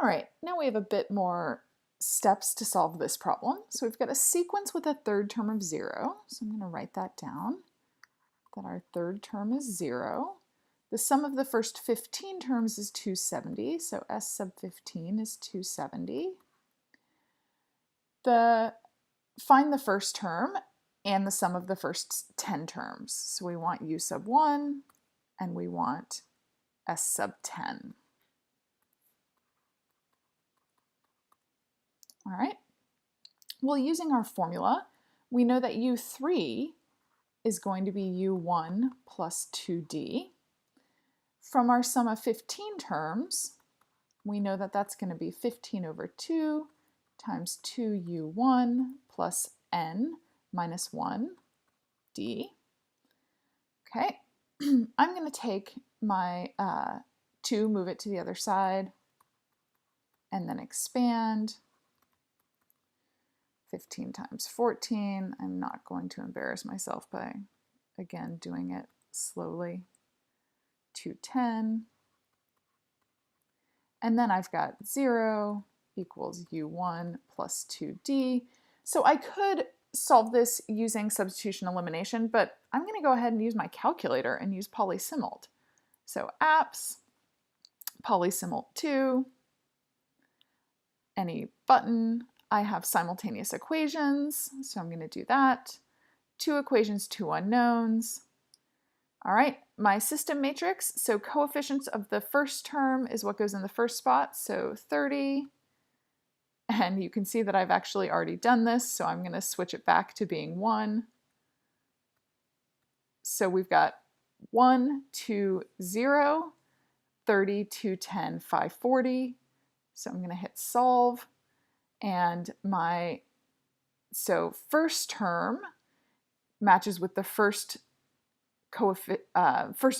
All right, now we have a bit more steps to solve this problem. So we've got a sequence with a third term of 0. So I'm going to write that down, that our third term is 0. The sum of the first 15 terms is 270, so S sub 15 is 270. Find the first term and the sum of the first 10 terms. So we want U sub 1 and we want S sub 10. All right. Well, using our formula, we know that U3 is going to be U1 plus 2D. From our sum of 15 terms, we know that that's going to be 15 over 2 times 2U1 plus N minus 1D. Okay, I'm going to take my 2, move it to the other side, and then expand. 15 times 14. I'm not going to embarrass myself by, again, doing it slowly. 210. And then I've got 0 equals U1 plus 2D. So I could solve this using substitution elimination, but I'm going to go ahead and use my calculator and use PolySmlt. So apps, PolySmlt2, any button. I have simultaneous equations, so I'm going to do that. 2 equations, 2 unknowns. All right, my system matrix, so coefficients of the first term is what goes in the first spot, so 30. And you can see that I've actually already done this, so I'm going to switch it back to being 1. So we've got 1, 2, 0, 30, 210, 540. So I'm going to hit solve. And so first term matches with the first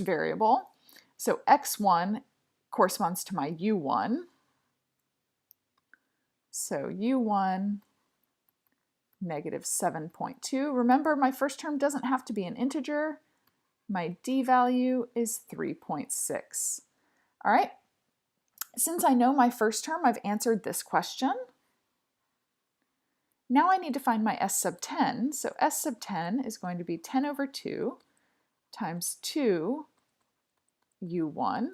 variable. So x1 corresponds to my u1. So u1 negative 7.2. Remember, my first term doesn't have to be an integer. My d value is 3.6. All right. Since I know my first term, I've answered this question. Now I need to find my S sub 10. So S sub 10 is going to be 10 over 2 times 2 U1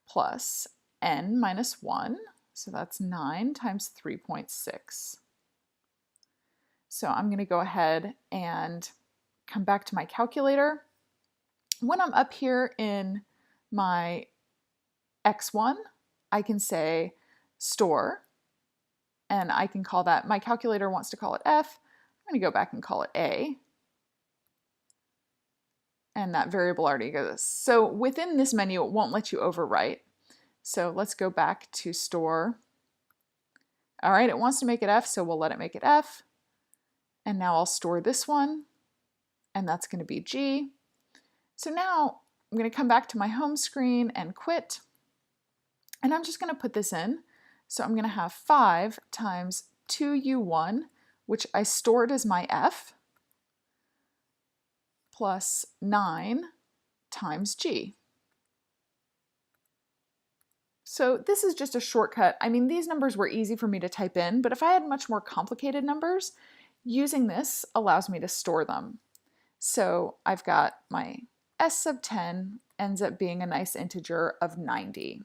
plus N minus 1. So that's 9 times 3.6. So I'm going to go ahead and come back to my calculator. When I'm up here in my X1, I can say store. And I can call that, my calculator wants to call it F. I'm going to go back and call it A. And that variable already goes. So within this menu, it won't let you overwrite. So let's go back to store. All right, it wants to make it F, so we'll let it make it F. And now I'll store this one, and that's going to be G. So now I'm going to come back to my home screen and quit. And I'm just going to put this in. So I'm going to have 5 times 2U1, which I stored as my F, plus 9 times G. So this is just a shortcut. I mean, these numbers were easy for me to type in, but if I had much more complicated numbers, using this allows me to store them. So I've got my S sub 10 ends up being a nice integer of 90.